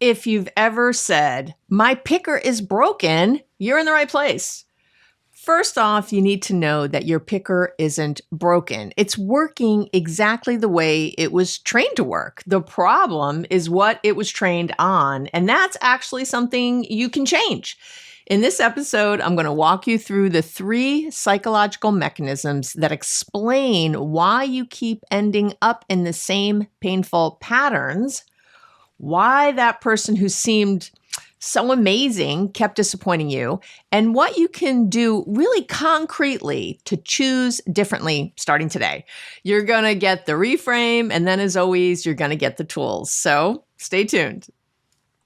If you've ever said, my picker is broken, you're in the right place. First off, you need to know that your picker isn't broken. It's working exactly the way it was trained to work. The problem is what it was trained on, and that's actually something you can change. In this episode, I'm going to walk you through the 3 psychological mechanisms that explain why you keep ending up in the same painful patterns, why that person who seemed so amazing kept disappointing you, and what you can do really concretely to choose differently starting today. You're going to get the reframe, and then as always, you're going to get the tools. So stay tuned.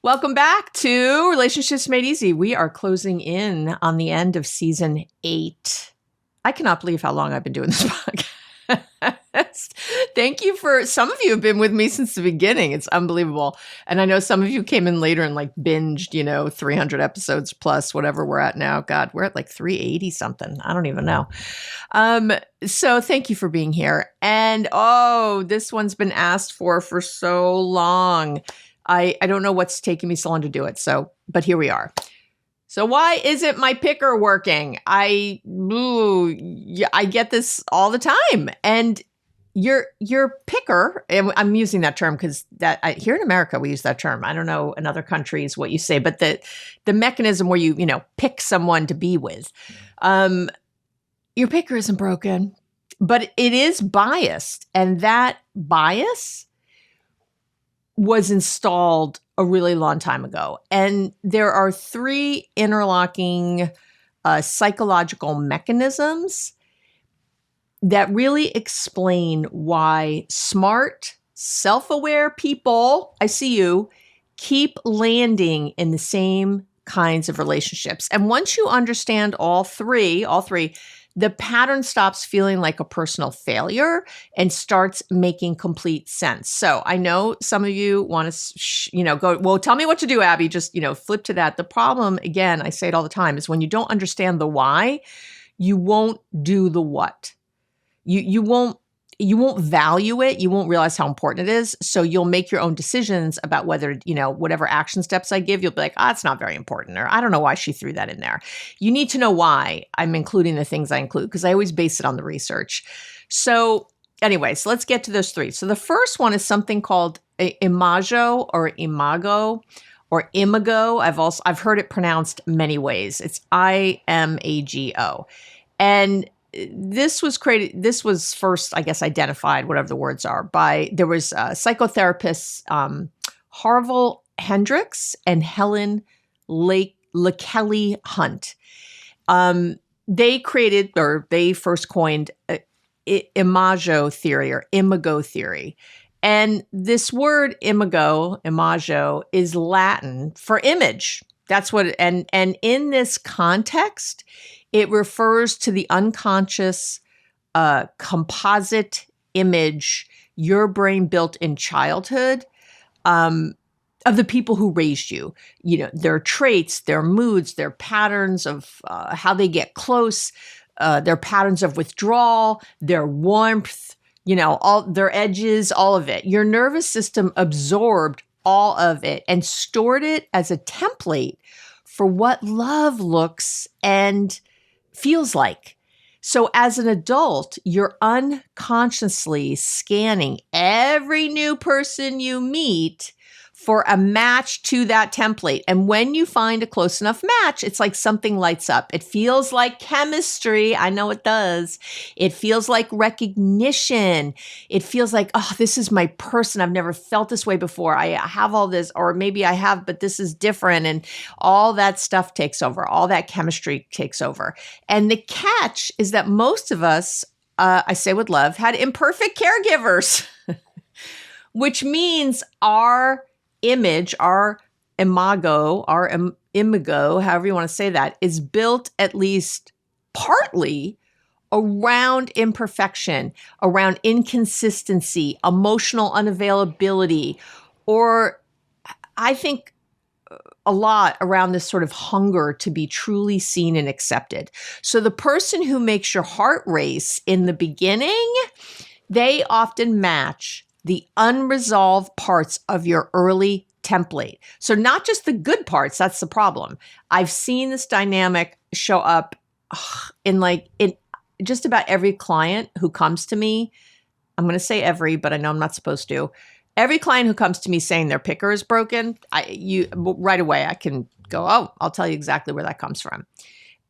Welcome back to Relationships Made Easy. We are closing in on the end of season 8. I cannot believe how long I've been doing this podcast. Thank you for, some of you have been with me since the beginning. It's unbelievable. And I know some of you came in later and like binged, 300 episodes plus whatever we're at now. God, we're at like 380 something. I don't even know. So thank you for being here. And this one's been asked for so long. I don't know what's taking me so long to do it. But here we are. So why isn't my picker working? I get this all the time. And your picker, and I'm using that term because here in America, we use that term. I don't know in other countries what you say, but the mechanism where you pick someone to be with, your picker isn't broken, but it is biased. And that bias was installed a really long time ago. And there are 3 interlocking psychological mechanisms that really explain why smart, self-aware people, I see you, keep landing in the same kinds of relationships. And once you understand all three, the pattern stops feeling like a personal failure and starts making complete sense. So I know some of you want to, go, well, tell me what to do, Abby. Just, flip to that. The problem, again, I say it all the time, is when you don't understand the why, you won't do the what. You won't value it. You won't realize how important it is. So you'll make your own decisions about whether, whatever action steps I give, you'll be like, it's not very important. Or I don't know why she threw that in there. You need to know why I'm including the things I include, because I always base it on the research. So anyways, let's get to those 3. So the first one is something called Imago or Imago or Imago. I've heard it pronounced many ways. It's Imago. And this was first, I guess, identified, whatever the words are, there was psychotherapists, Harville Hendricks and Helen LaKelly Hunt. They first coined Imago theory or Imago theory. And this word Imago, is Latin for image. That's what, and in this context, it refers to the unconscious composite image your brain built in childhood of the people who raised you. Their traits, their moods, their patterns of how they get close, their patterns of withdrawal, their warmth, all their edges, all of it. Your nervous system absorbed all of it and stored it as a template for what love looks and feels like. So as an adult, you're unconsciously scanning every new person you meet for a match to that template. And when you find a close enough match, it's like something lights up. It feels like chemistry. I know it does. It feels like recognition. It feels like, this is my person. I've never felt this way before. I have all this, or maybe I have, but this is different. And all that stuff takes over. All that chemistry takes over. And the catch is that most of us, I say with love, had imperfect caregivers, which means our image, our imago, however you want to say that, is built at least partly around imperfection, around inconsistency, emotional unavailability, or I think a lot around this sort of hunger to be truly seen and accepted. So the person who makes your heart race in the beginning, they often match the unresolved parts of your early template. So not just the good parts, that's the problem. I've seen this dynamic show up in just about every client who comes to me. I'm going to say every, but I know I'm not supposed to. Every client who comes to me saying their picker is broken, right away I can go, oh, I'll tell you exactly where that comes from.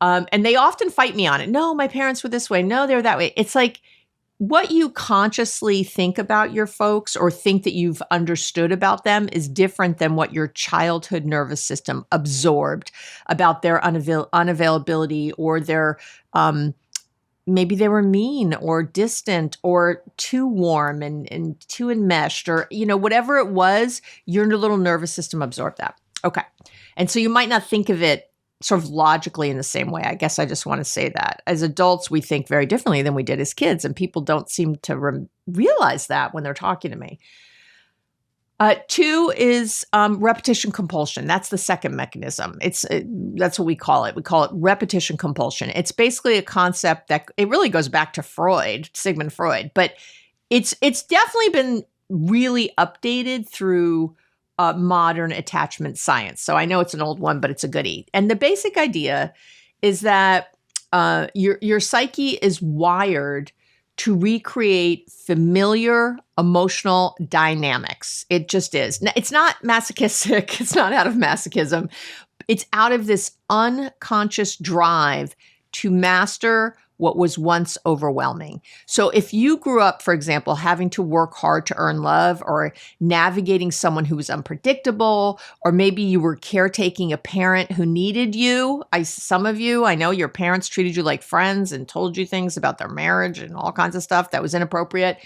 And they often fight me on it. No, my parents were this way. No, they're that way. It's like what you consciously think about your folks or think that you've understood about them is different than what your childhood nervous system absorbed about their unavailability or their maybe they were mean or distant or too warm and too enmeshed or, whatever it was, your little nervous system absorbed that. Okay. And so you might not think of it sort of logically in the same way. I guess I just want to say that. As adults, we think very differently than we did as kids, and people don't seem to realize that when they're talking to me. 2 is repetition compulsion. That's the second mechanism. That's what we call it. We call it repetition compulsion. It's basically a concept that it really goes back to Freud, Sigmund Freud, but it's definitely been really updated through modern attachment science. So I know it's an old one, but it's a goodie. And the basic idea is that your psyche is wired to recreate familiar emotional dynamics. It just is. It's not masochistic. It's not out of masochism. It's out of this unconscious drive to master what was once overwhelming. So if you grew up, for example, having to work hard to earn love or navigating someone who was unpredictable, or maybe you were caretaking a parent who needed you. Some of you, I know your parents treated you like friends and told you things about their marriage and all kinds of stuff that was inappropriate.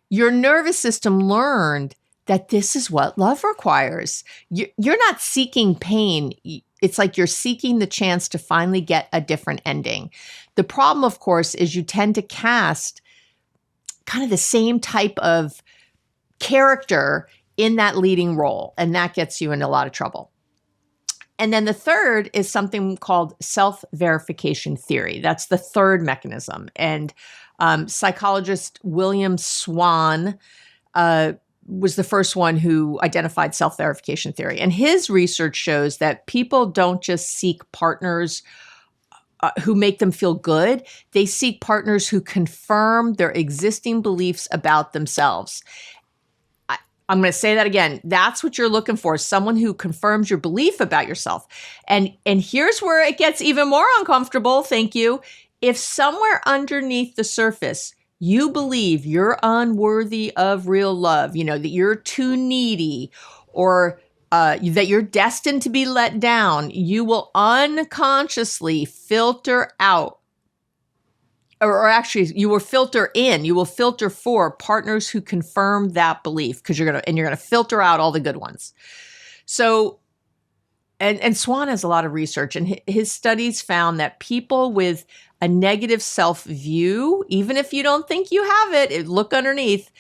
Your nervous system learned that this is what love requires. You're not seeking pain. It's like you're seeking the chance to finally get a different ending. The problem, of course, is you tend to cast kind of the same type of character in that leading role, and that gets you into a lot of trouble. And then the third is something called self-verification theory. That's the third mechanism. And psychologist William Swan was the first one who identified self-verification theory. And his research shows that people don't just seek partners who make them feel good. They seek partners who confirm their existing beliefs about themselves. I'm going to say that again. That's what you're looking for, someone who confirms your belief about yourself. And here's where it gets even more uncomfortable. Thank you. If somewhere underneath the surface, you believe you're unworthy of real love, that you're too needy or that you're destined to be let down, you will unconsciously filter out, or actually you will filter for partners who confirm that belief, because you're going to filter out all the good ones. So, and Swan has a lot of research, and his studies found that people with a negative self-view, even if you don't think you have it, look underneath,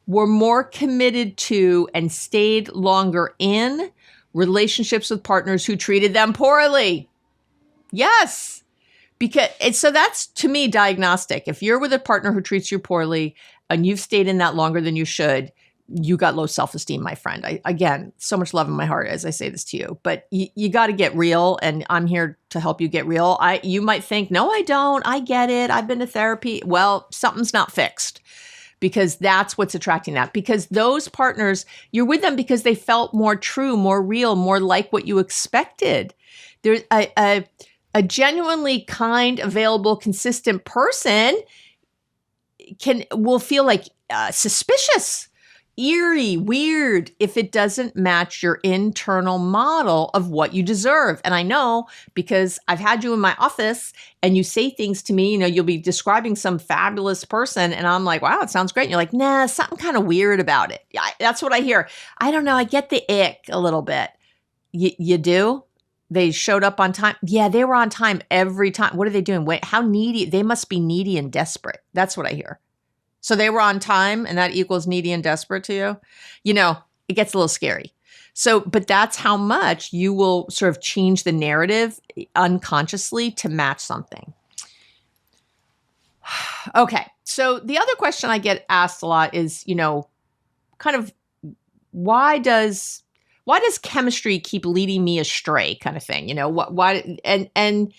were more committed to and stayed longer in relationships with partners who treated them poorly. Yes. So that's, to me, diagnostic. If you're with a partner who treats you poorly and you've stayed in that longer than you should, you got low self-esteem, my friend. Again, so much love in my heart as I say this to you, but you got to get real, and I'm here to help you get real. You might think, no, I don't. I get it. I've been to therapy. Well, something's not fixed, because that's what's attracting that. Because those partners, you're with them because they felt more true, more real, more like what you expected. There's a genuinely kind, available, consistent person will feel like suspicious, eerie, weird if it doesn't match your internal model of what you deserve. And I know, because I've had you in my office and you say things to me, you'll be describing some fabulous person and I'm like, wow, it sounds great. And you're like, nah, something kind of weird about it. That's what I hear. I don't know. I get the ick a little bit. You do? They showed up on time. Yeah, they were on time every time. What are they doing? Wait, how needy? They must be needy and desperate. That's what I hear. So they were on time and that equals needy and desperate to you? It gets a little scary. So, but that's how much you will sort of change the narrative unconsciously to match something. Okay. So the other question I get asked a lot is, kind of why does why does chemistry keep leading me astray kind of thing? Why, and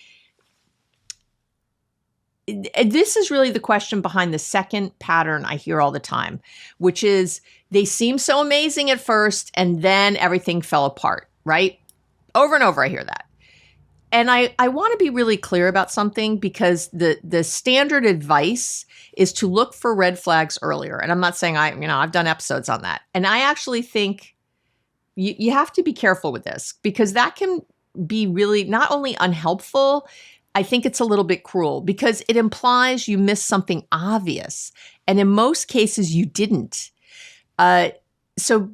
this is really the question behind the second pattern I hear all the time, which is they seem so amazing at first and then everything fell apart, right? Over and over I hear that. And I want to be really clear about something, because the standard advice is to look for red flags earlier. And I'm not saying I've done episodes on that. And I actually think you have to be careful with this, because that can be really not only unhelpful, I think it's a little bit cruel, because it implies you missed something obvious. And in most cases, you didn't. So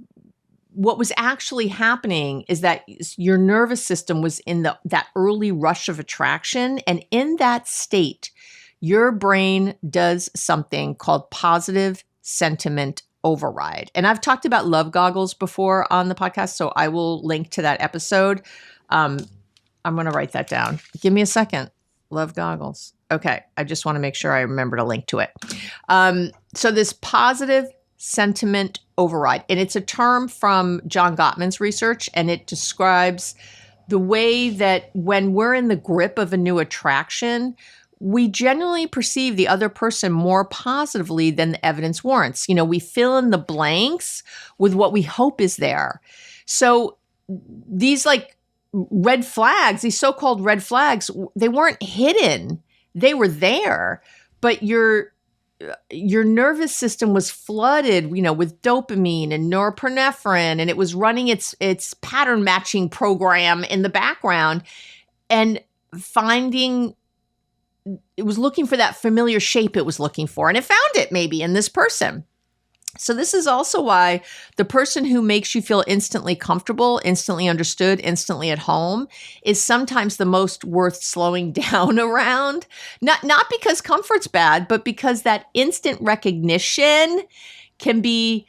what was actually happening is that your nervous system was in that early rush of attraction. And in that state, your brain does something called positive sentiment override. And I've talked about love goggles before on the podcast, so I will link to that episode. I'm going to write that down. Give me a second. Love goggles. Okay. I just want to make sure I remember to link to it. So this positive sentiment override, and it's a term from John Gottman's research, and it describes the way that when we're in the grip of a new attraction, we generally perceive the other person more positively than the evidence warrants. We fill in the blanks with what we hope is there. So these red flags, these so-called red flags, they weren't hidden. They were there, but your nervous system was flooded, with dopamine and norepinephrine, and it was running its pattern matching program in the background and it was looking for that familiar shape it was looking for, and it found it maybe in this person. So this is also why the person who makes you feel instantly comfortable, instantly understood, instantly at home is sometimes the most worth slowing down around. Not because comfort's bad, but because that instant recognition can be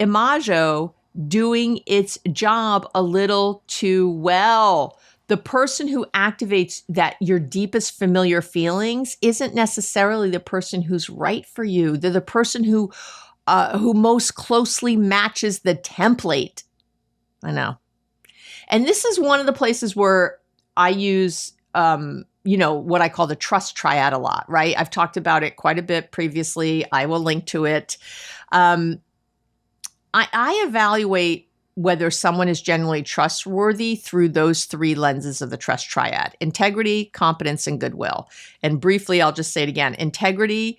Imago doing its job a little too well. The person who activates your deepest familiar feelings isn't necessarily the person who's right for you. They're the person who most closely matches the template. I know. And this is one of the places where I use, what I call the trust triad a lot, right? I've talked about it quite a bit previously. I will link to it. I evaluate whether someone is genuinely trustworthy through those three lenses of the trust triad: integrity, competence, and goodwill. And briefly, I'll just say it again. Integrity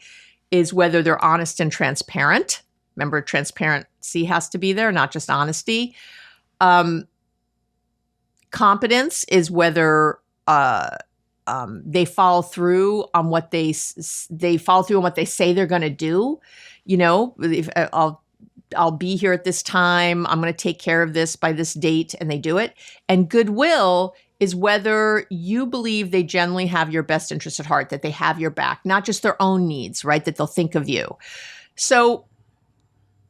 is whether they're honest and transparent. Remember, transparency has to be there, not just honesty. Competence is whether they follow through on what they say they're going to do. I'll be here at this time. I'm going to take care of this by this date, and they do it. And goodwill is whether you believe they generally have your best interest at heart, that they have your back, not just their own needs, right? That they'll think of you. So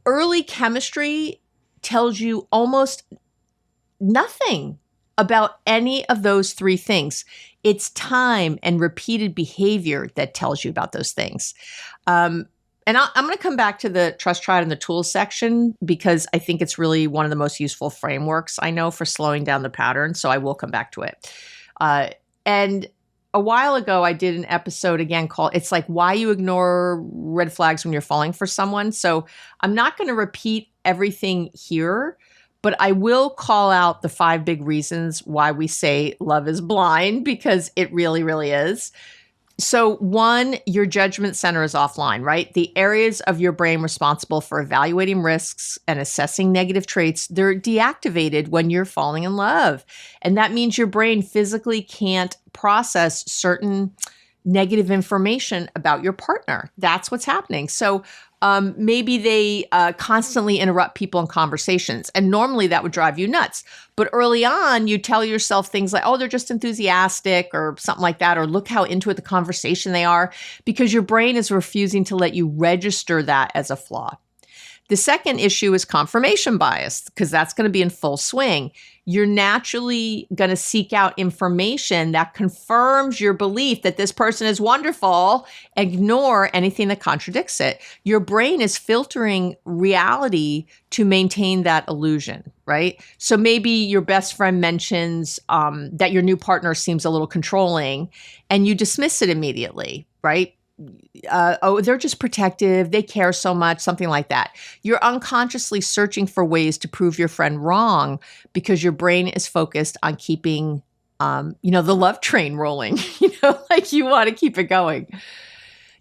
early chemistry tells you almost nothing about any of those three things. It's time and repeated behavior that tells you about those things. And I'm going to come back to the trust triad in the tools section, because I think it's really one of the most useful frameworks I know for slowing down the pattern. So I will come back to it. And a while ago, I did an episode again called "It's Like Why You Ignore Red Flags When You're Falling for Someone." So I'm not going to repeat everything here, but I will call out the 5 big reasons why we say love is blind, because it really, really is. So 1, your judgment center is offline, right? The areas of your brain responsible for evaluating risks and assessing negative traits, they're deactivated when you're falling in love. And that means your brain physically can't process certain negative information about your partner. That's what's happening. So maybe they constantly interrupt people in conversations. And normally that would drive you nuts. But early on, you tell yourself things like, oh, they're just enthusiastic or something like that, or look how into it the conversation they are, because your brain is refusing to let you register that as a flaw. The second issue is confirmation bias, because that's going to be in full swing. you're naturally going to seek out information that confirms your belief that this person is wonderful. Ignore anything that contradicts it. Your brain is filtering reality to maintain that illusion, right? So maybe your best friend mentions that your new partner seems a little controlling, and you dismiss it immediately, right? Oh, they're just protective. They care so much, something like that. You're unconsciously searching for ways to prove your friend wrong because your brain is focused on keeping, the love train rolling. Like you want to keep it going.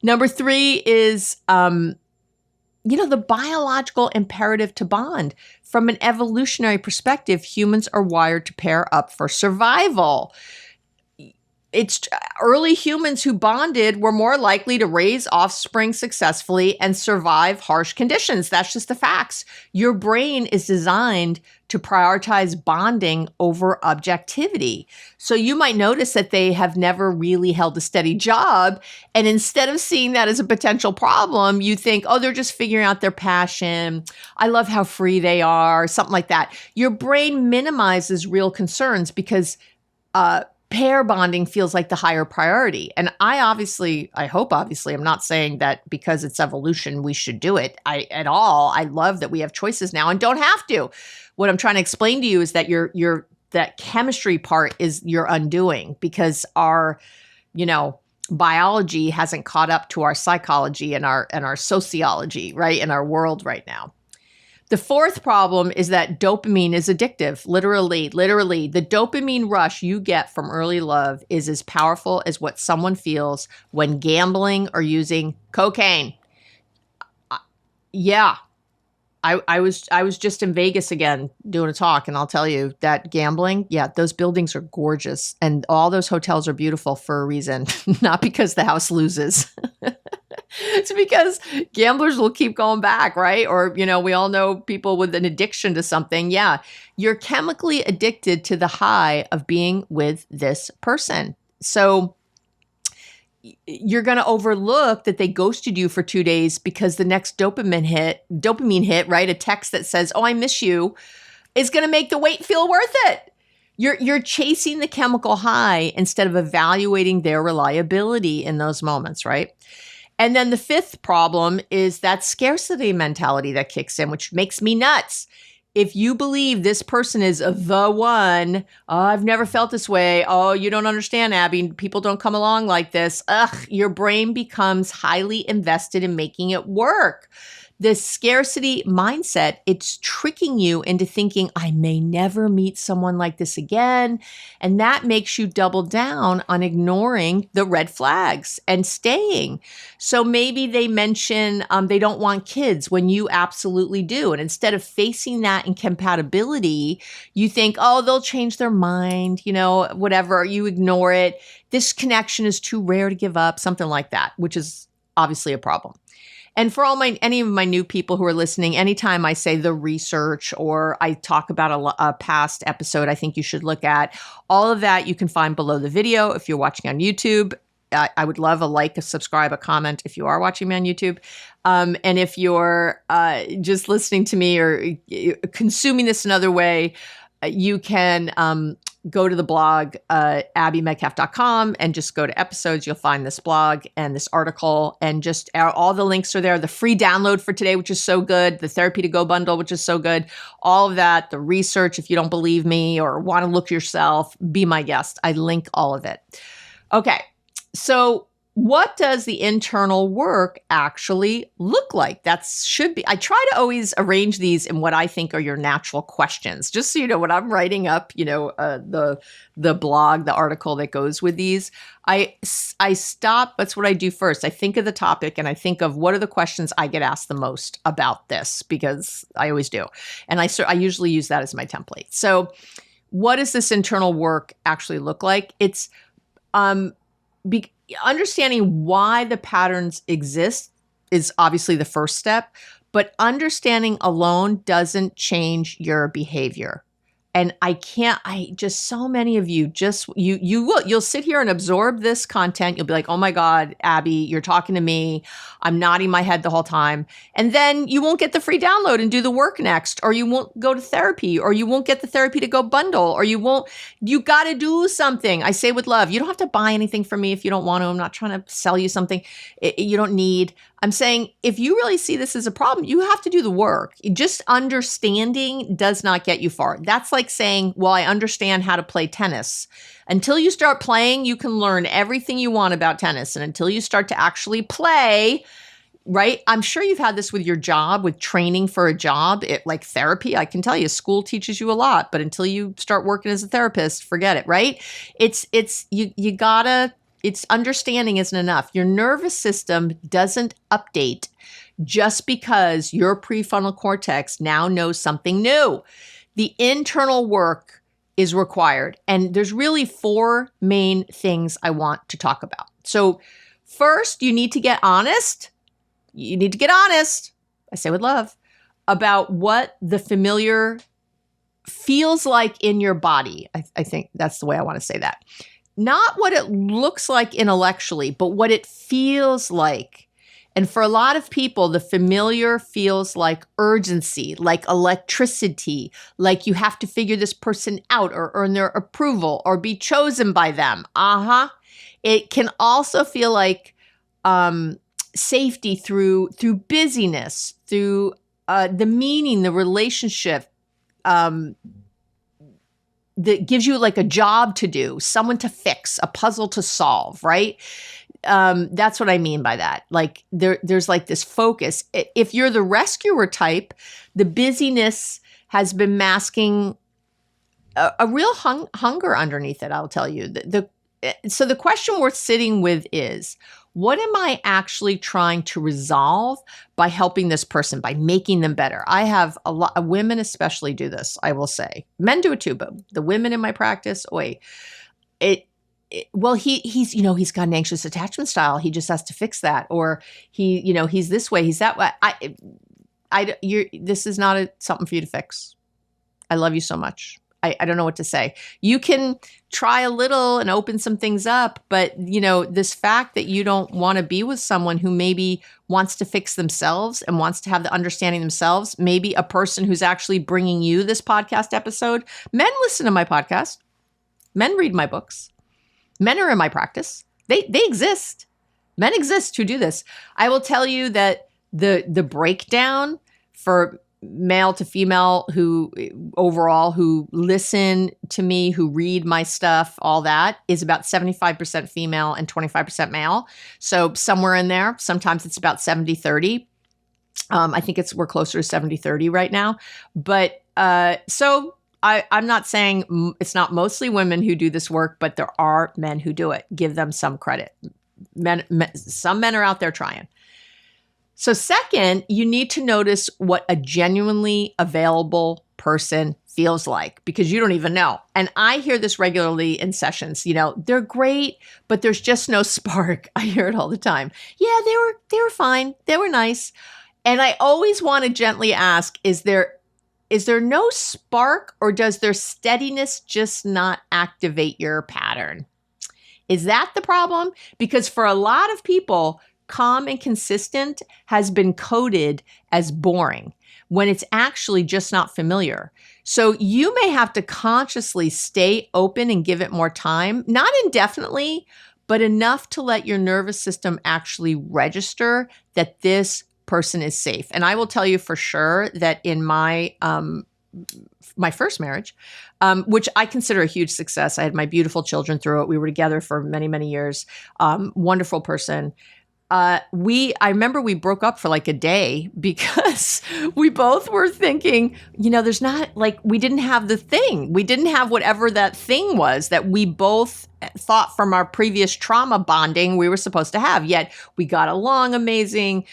Number 3 is, the biological imperative to bond. From an evolutionary perspective, humans are wired to pair up for survival. It's early humans who bonded were more likely to raise offspring successfully and survive harsh conditions. That's just the facts. Your brain is designed to prioritize bonding over objectivity. So you might notice that they have never really held a steady job. And instead of seeing that as a potential problem, you think, oh, they're just figuring out their passion. I love how free they are, something like that. Your brain minimizes real concerns because pair bonding feels like the higher priority. And I hope I'm not saying that because it's evolution, we should do it at all. I love that we have choices now and don't have to. What I'm trying to explain to you is that that chemistry part is your undoing because our, biology hasn't caught up to our psychology and our sociology, right? In our world right now. The 4th problem is that dopamine is addictive. Literally, the dopamine rush you get from early love is as powerful as what someone feels when gambling or using cocaine. Yeah. I was just in Vegas again doing a talk, and I'll tell you that gambling, those buildings are gorgeous and all those hotels are beautiful for a reason, not because the house loses. It's because gamblers will keep going back, right? Or, we all know people with an addiction to something. Yeah, you're chemically addicted to the high of being with this person. So you're going to overlook that they ghosted you for 2 days because the next dopamine hit, right? A text that says, oh, I miss you, is going to make the wait feel worth it. You're chasing the chemical high instead of evaluating their reliability in those moments, right? And then the 5th problem is that scarcity mentality that kicks in, which makes me nuts. If you believe this person is the one, oh, I've never felt this way. Oh, you don't understand, Abby. People don't come along like this. Your brain becomes highly invested in making it work. This scarcity mindset, it's tricking you into thinking, I may never meet someone like this again. And that makes you double down on ignoring the red flags and staying. So maybe they mention they don't want kids when you absolutely do. And instead of facing that incompatibility, you think, oh, they'll change their mind, whatever. You ignore it. This connection is too rare to give up, something like that, which is obviously a problem. And for any of my new people who are listening, anytime I say the research or I talk about a past episode I think you should look at, all of that you can find below the video if you're watching on YouTube. I would love a like, a subscribe, a comment if you are watching me on YouTube. And if you're just listening to me or consuming this another way, you can go to the blog, abbymedcalf.com, and just go to episodes. You'll find this blog and this article, and just all the links are there. The free download for today, which is so good. The Therapy to Go bundle, which is so good. All of that, the research, if you don't believe me or want to look yourself, be my guest. I link all of it. Okay, so what does the internal work actually look like? I try to always arrange these in what I think are your natural questions. Just so you know, when I'm writing up, the blog, the article that goes with these, I stop. That's what I do first. I think of the topic and I think of what are the questions I get asked the most about this, because I always do. And I usually use that as my template. So what does this internal work actually look like? It's, understanding why the patterns exist is obviously the first step, but understanding alone doesn't change your behavior. And so many of you you'll sit here and absorb this content. You'll be like, oh my God, Abby, you're talking to me. I'm nodding my head the whole time. And then you won't get the free download and do the work next, or you won't go to therapy, or you won't get the therapy to go bundle, or you got to do something. I say with love, you don't have to buy anything from me if you don't want to. I'm not trying to sell you something you don't need. I'm saying if you really see this as a problem, you have to do the work. Just understanding does not get you far. That's like saying, well, I understand how to play tennis. Until you start playing, you can learn everything you want about tennis. And until you start to actually play, right? I'm sure you've had this with your job, with training for a job, like therapy. I can tell you, school teaches you a lot, but until you start working as a therapist, forget it, right? It's understanding isn't enough. Your nervous system doesn't update just because your prefrontal cortex now knows something new. The internal work is required. And there's really 4 main things I want to talk about. So first, you need to get honest. I say with love, about what the familiar feels like in your body. I think that's the way I want to say that. Not what it looks like intellectually, but what it feels like. And for a lot of people, the familiar feels like urgency, like electricity, like you have to figure this person out or earn their approval or be chosen by them. It can also feel like safety through busyness, through the meaning, the relationship, that gives you like a job to do, someone to fix, a puzzle to solve, right? That's what I mean by that. Like there's like this focus. If you're the rescuer type, the busyness has been masking a real hunger underneath it, I'll tell you. So the question worth sitting with is, what am I actually trying to resolve by helping this person, by making them better? I have a lot of women especially do this, I will say. Men do it too, but the women in my practice, he's got an anxious attachment style. He just has to fix that. Or he's this way, he's that way. This is not something for you to fix. I love you so much. I don't know what to say. You can try a little and open some things up, but this fact that you don't want to be with someone who maybe wants to fix themselves and wants to have the understanding themselves, maybe a person who's actually bringing you this podcast episode. Men listen to my podcast. Men read my books. Men are in my practice. They exist. Men exist who do this. I will tell you that the breakdown for male to female who listen to me, who read my stuff, all that is about 75% female and 25% male. So somewhere in there, sometimes it's about 70-30. I think we're closer to 70-30 right now. But so I'm not saying it's not mostly women who do this work, but there are men who do it. Give them some credit. Some men are out there trying. So second, you need to notice what a genuinely available person feels like, because you don't even know. And I hear this regularly in sessions, they're great, but there's just no spark. I hear it all the time. Yeah, they were fine. They were nice. And I always want to gently ask, is there no spark, or does their steadiness just not activate your pattern? Is that the problem? Because for a lot of people, calm and consistent has been coded as boring when it's actually just not familiar. So you may have to consciously stay open and give it more time, not indefinitely, but enough to let your nervous system actually register that this person is safe. And I will tell you for sure that in my first marriage, which I consider a huge success, I had my beautiful children through it. We were together for many, many years. Wonderful person. I remember we broke up for like a day because we both were thinking, there's not we didn't have the thing. We didn't have whatever that thing was that we both thought from our previous trauma bonding we were supposed to have. Yet we got along amazing.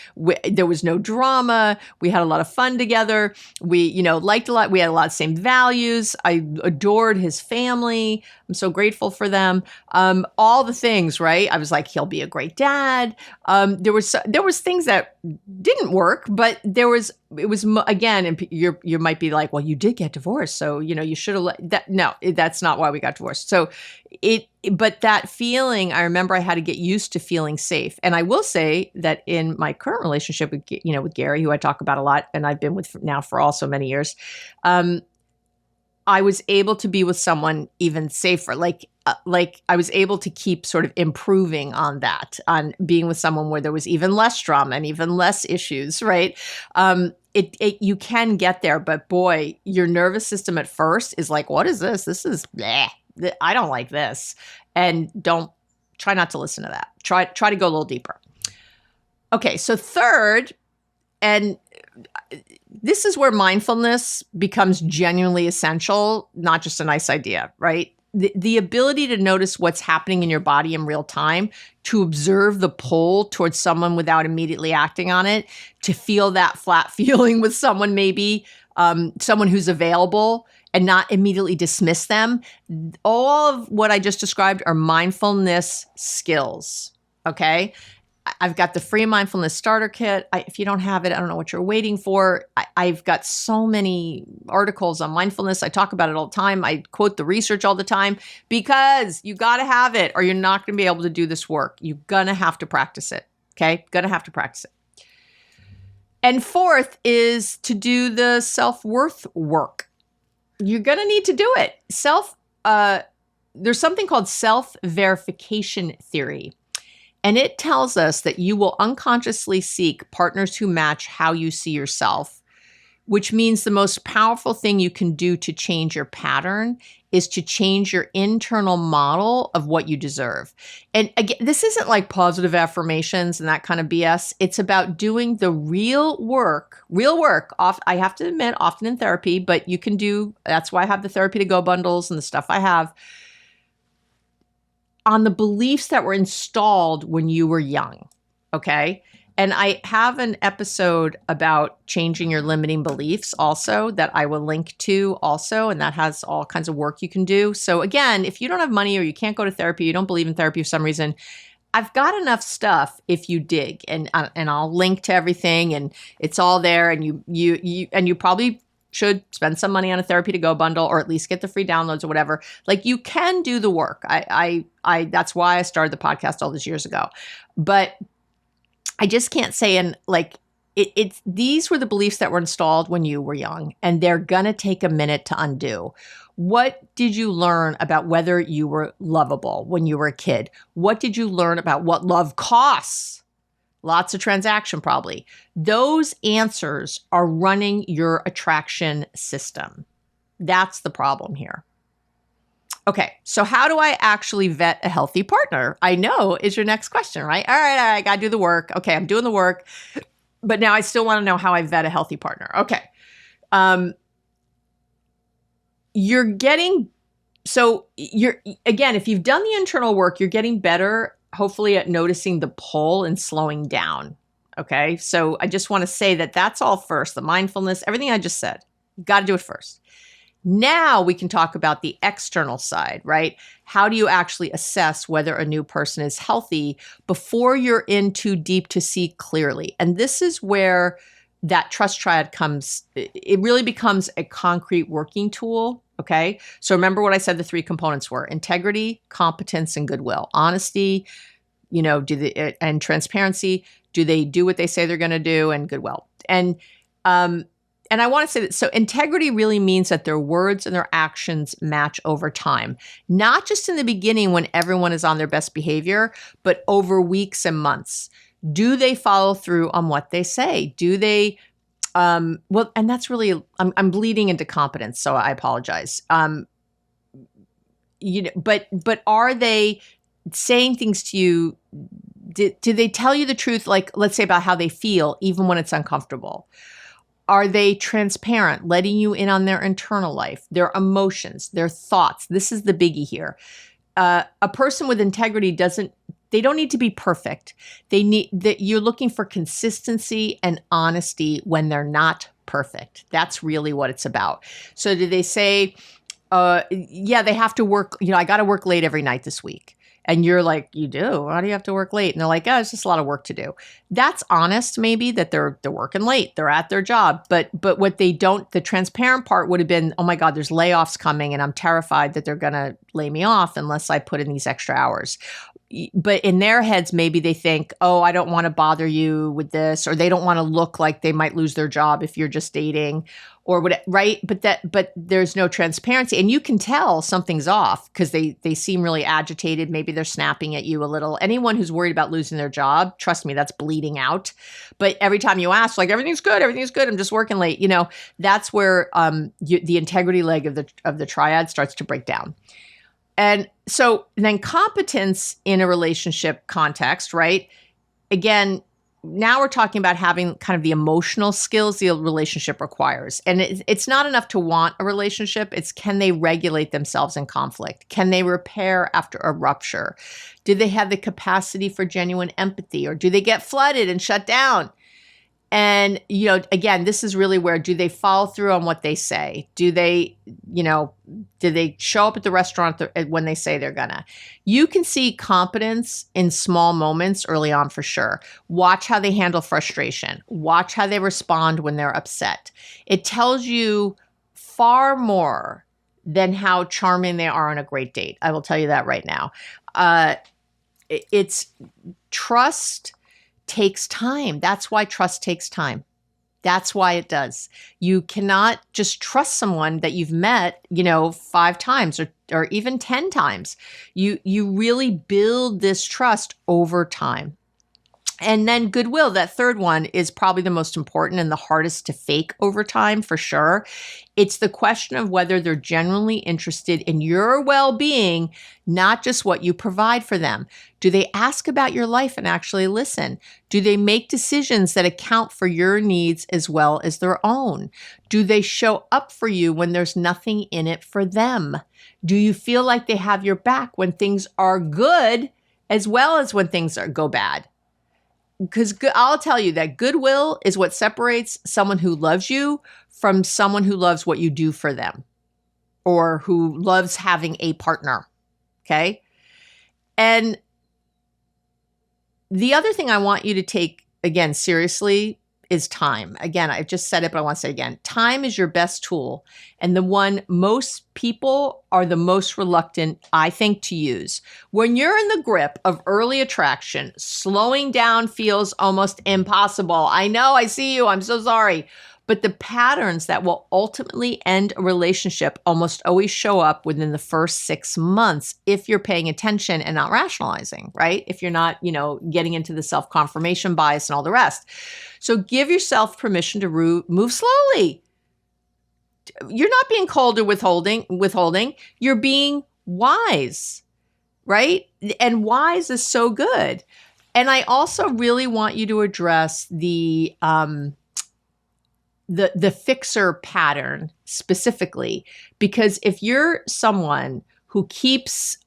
There was no drama. We had a lot of fun together. We, liked a lot. We had a lot of same values. I adored his family. I'm so grateful for them. All the things, right? I was like, he'll be a great dad. There was things that didn't work, but again, and you might be like, well, you did get divorced, so you should have that. No, that's not why we got divorced. So but that feeling, I remember I had to get used to feeling safe. And I will say that in my current relationship with Gary, who I talk about a lot, and I've been with now for also many years, I was able to be with someone even safer. Like I was able to keep sort of improving on that, on being with someone where there was even less drama and even less issues, right? You can get there, but boy, your nervous system at first is like, what is this? This is bleh. I don't like this. And try not to listen to that. Try to go a little deeper. Okay, so third, and this is where mindfulness becomes genuinely essential, not just a nice idea, right? The ability to notice what's happening in your body in real time, to observe the pull towards someone without immediately acting on it, to feel that flat feeling with someone, maybe someone who's available, and not immediately dismiss them. All of what I just described are mindfulness skills, okay? I've got the free mindfulness starter kit. If you don't have it, I don't know what you're waiting for. I've got so many articles on mindfulness. I talk about it all the time. I quote the research all the time, because you got to have it or you're not going to be able to do this work. You're going to have to practice it, okay? Going to have to practice it. And fourth is to do the self-worth work. You're going to need to do it. There's something called self-verification theory. And it tells us that you will unconsciously seek partners who match how you see yourself, which means the most powerful thing you can do to change your pattern is to change your internal model of what you deserve. And again, this isn't like positive affirmations and that kind of BS. It's about doing the real work, I have to admit, often in therapy, but you can that's why I have the Therapy to Go bundles and the stuff I have, on the beliefs that were installed when you were young, okay? And I have an episode about changing your limiting beliefs also that I will link to also, and that has all kinds of work you can do. So again, if you don't have money or you can't go to therapy, you don't believe in therapy for some reason, I've got enough stuff if you dig, and I'll link to everything, and it's all there, and you probably should spend some money on a Therapy to Go bundle, or at least get the free downloads or whatever. Like, you can do the work. I that's why I started the podcast all those years ago. But I just can't say, these were the beliefs that were installed when you were young, and they're going to take a minute to undo. What did you learn about whether you were lovable when you were a kid? What did you learn about what love costs? Lots of transaction, probably. Those answers are running your attraction system. That's the problem here. Okay, so how do I actually vet a healthy partner? I know is your next question, right? All right, I got to do the work. Okay, I'm doing the work, but now I still want to know how I vet a healthy partner. Okay. Again, if you've done the internal work, you're getting better, hopefully, at noticing the pull and slowing down. Okay. So I just want to say that that's all first. The mindfulness, everything I just said, you got to do it first. Now we can talk about the external side, right? How do you actually assess whether a new person is healthy before you're in too deep to see clearly? And this is where that trust triad comes. It really becomes a concrete working tool. Okay. So remember what I said the three components were: integrity, competence, and goodwill. Honesty, and transparency. Do they do what they say they're going to do? And goodwill. And I want to say that, so integrity really means that their words and their actions match over time, not just in the beginning when everyone is on their best behavior, but over weeks and months. Do they follow through on what they say? Do they, and that's really, I'm bleeding into competence, so I apologize. But are they saying things to you? Do they tell you the truth, like, let's say, about how they feel, even when it's uncomfortable? Are they transparent, letting you in on their internal life, their emotions, their thoughts? This is the biggie here. A person with integrity they don't need to be perfect. They need that. You're looking for consistency and honesty when they're not perfect. That's really what it's about. So do they say, they have to work, I got to work late every night this week. And you're like, you do? Why do you have to work late? And they're like, oh, it's just a lot of work to do. That's honest, maybe, that they're working late. They're at their job. But what they don't, the transparent part would have been, oh my God, there's layoffs coming and I'm terrified that they're going to lay me off unless I put in these extra hours. But in their heads, maybe they think, oh, I don't want to bother you with this, or they don't want to look like they might lose their job if you're just dating or what, right? But there's no transparency. And you can tell something's off because they seem really agitated. Maybe they're snapping at you a little. Anyone who's worried about losing their job, trust me, that's bleeding out. But every time you ask, like, everything's good, I'm just working late. That's where the integrity leg of the triad starts to break down. And so then competence in a relationship context, right? Again, now we're talking about having kind of the emotional skills the relationship requires. And it's not enough to want a relationship. It's, can they regulate themselves in conflict? Can they repair after a rupture? Do they have the capacity for genuine empathy, or do they get flooded and shut down? And, again, this is really where, do they follow through on what they say? Do they show up at the restaurant when they say they're gonna? You can see competence in small moments early on for sure. Watch how they handle frustration. Watch how they respond when they're upset. It tells you far more than how charming they are on a great date. I will tell you that right now. It's trust takes time. That's why trust takes time. That's why it does. You cannot just trust someone that you've met, 5 times or even 10 times. You really build this trust over time. And then goodwill, that third one, is probably the most important and the hardest to fake over time for sure. It's the question of whether they're genuinely interested in your well-being, not just what you provide for them. Do they ask about your life and actually listen? Do they make decisions that account for your needs as well as their own? Do they show up for you when there's nothing in it for them? Do you feel like they have your back when things are good as well as when things go bad? Because I'll tell you that goodwill is what separates someone who loves you from someone who loves what you do for them or who loves having a partner. Okay. And the other thing I want you to take, again, seriously is time. Again, I just said it, but I want to say it again. Time is your best tool, and the one most people are the most reluctant, I think, to use. When you're in the grip of early attraction, slowing down feels almost impossible. I know, I see you, I'm so sorry. But the patterns that will ultimately end a relationship almost always show up within the first 6 months if you're paying attention and not rationalizing, right? If you're not, getting into the self-confirmation bias and all the rest. So give yourself permission to move slowly. You're not being cold or withholding. You're being wise, right? And wise is so good. And I also really want you to address the fixer pattern specifically, because if you're someone who keeps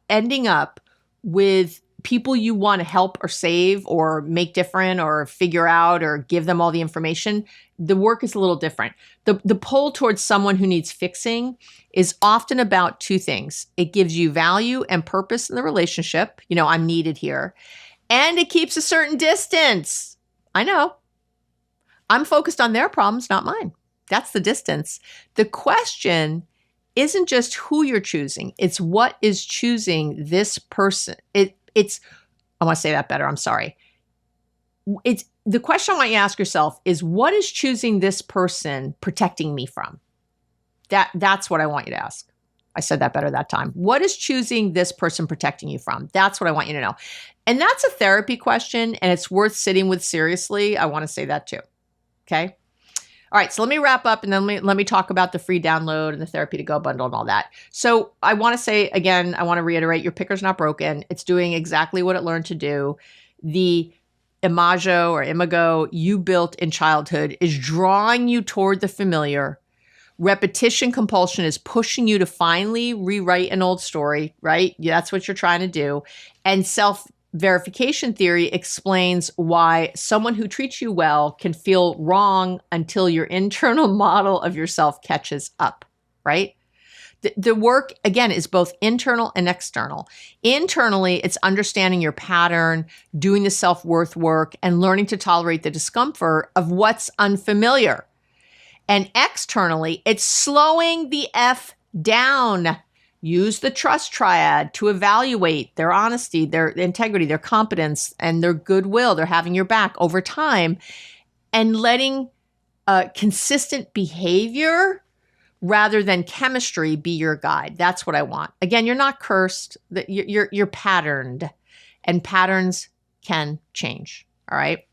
ending up with people you want to help or save or make different or figure out or give them all the information, the work is a little different. The pull towards someone who needs fixing is often about 2 things. It gives you value and purpose in the relationship. I'm needed here. And it keeps a certain distance. I know. I'm focused on their problems, not mine. That's the distance. The question isn't just who you're choosing. It's what is choosing this person. I want to say that better. I'm sorry. It's the question I want you to ask yourself is, what is choosing this person protecting me from? That's what I want you to ask. I said that better that time. What is choosing this person protecting you from? That's what I want you to know. And that's a therapy question, and it's worth sitting with seriously. I want to say that too. Okay. All right. So let me wrap up, and then let me talk about the free download and the therapy to go bundle and all that. So I want to say again, I want to reiterate, your picker's not broken. It's doing exactly what it learned to do. The Imago you built in childhood is drawing you toward the familiar. Repetition compulsion is pushing you to finally rewrite an old story, right? That's what you're trying to do. And self-verification theory explains why someone who treats you well can feel wrong until your internal model of yourself catches up, right? The work, again, is both internal and external. Internally, it's understanding your pattern, doing the self-worth work, and learning to tolerate the discomfort of what's unfamiliar. And externally, it's slowing the F down. Use the trust triad to evaluate their honesty, their integrity, their competence, and their goodwill. They're having your back over time, and letting consistent behavior rather than chemistry be your guide. That's what I want. Again, you're not cursed. You're patterned, and patterns can change. All right.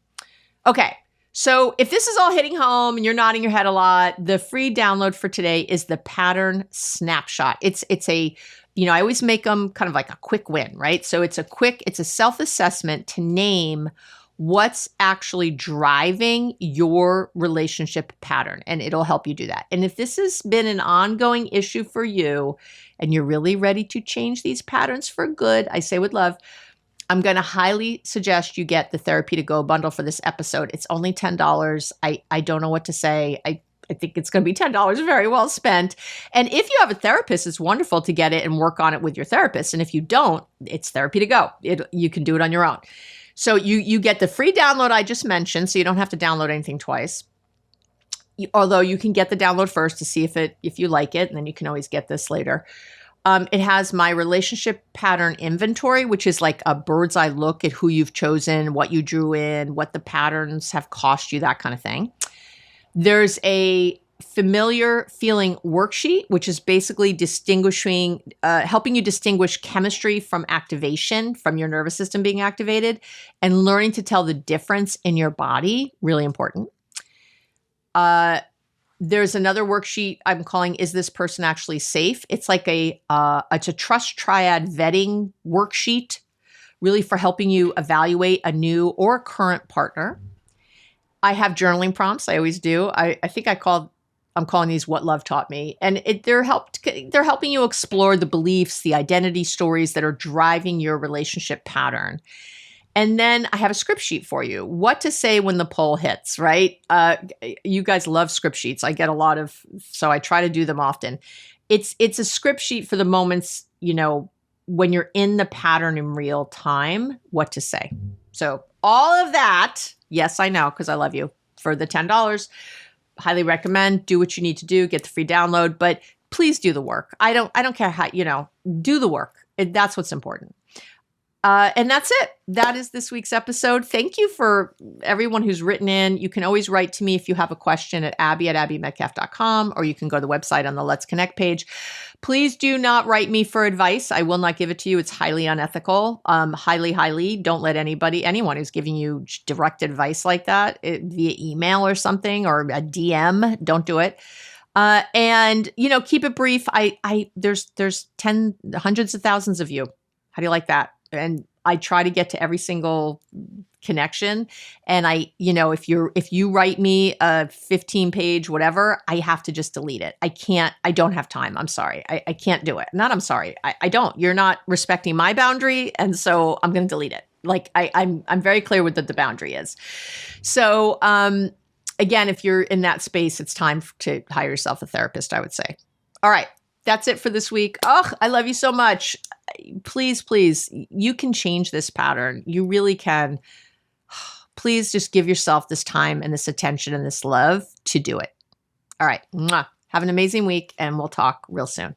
Okay. So if this is all hitting home and you're nodding your head a lot, the free download for today is the pattern snapshot. It's a, I always make them kind of like a quick win, right? So it's a self-assessment to name what's actually driving your relationship pattern, and it'll help you do that. And if this has been an ongoing issue for you and you're really ready to change these patterns for good, I say with love, I'm going to highly suggest you get the Therapy to Go bundle for this episode. It's only $10. I don't know what to say. I think it's going to be $10 very well spent. And if you have a therapist, it's wonderful to get it and work on it with your therapist. And if you don't, it's Therapy to Go. You can do it on your own. So you get the free download I just mentioned, so you don't have to download anything twice. Although you can get the download first to see if you like it, and then you can always get this later. It has my relationship pattern inventory, which is like a bird's eye look at who you've chosen, what you drew in, what the patterns have cost you, that kind of thing. There's a familiar feeling worksheet, which is basically helping you distinguish chemistry from activation, from your nervous system being activated, and learning to tell the difference in your body, really important. There's another worksheet I'm calling Is This Person Actually Safe? It's like it's a trust triad vetting worksheet, really for helping you evaluate a new or current partner. I have journaling prompts. I always do. I think I'm calling these What Love Taught Me. And they're helping you explore the beliefs, the identity stories that are driving your relationship pattern. And then I have a script sheet for you. What to say when the pole hits, right? You guys love script sheets. I get a lot of, so I try to do them often. It's a script sheet for the moments, when you're in the pattern in real time, what to say. So all of that, yes, I know, because I love you, for the $10. Highly recommend. Do what you need to do. Get the free download, but please do the work. I don't care how, do the work. That's what's important. And that's it. That is this week's episode. Thank you for everyone who's written in. You can always write to me if you have a question at abby@abbymedcalf.com, or you can go to the website on the Let's Connect page. Please do not write me for advice. I will not give it to you. It's highly unethical. Highly. Don't let anyone who's giving you direct advice like that via email or something, or a DM, don't do it. And keep it brief. There's hundreds of thousands of you. How do you like that? And I try to get to every single connection. And if you write me a 15-page whatever, I have to just delete it. I don't have time. I'm sorry. I can't do it. I'm sorry. I don't. You're not respecting my boundary. And so I'm going to delete it. Like I'm very clear with what the boundary is. So, again, if you're in that space, it's time to hire yourself a therapist, I would say. All right. That's it for this week. Oh, I love you so much. Please, you can change this pattern. You really can. Please just give yourself this time and this attention and this love to do it. All right. Mwah. Have an amazing week, and we'll talk real soon.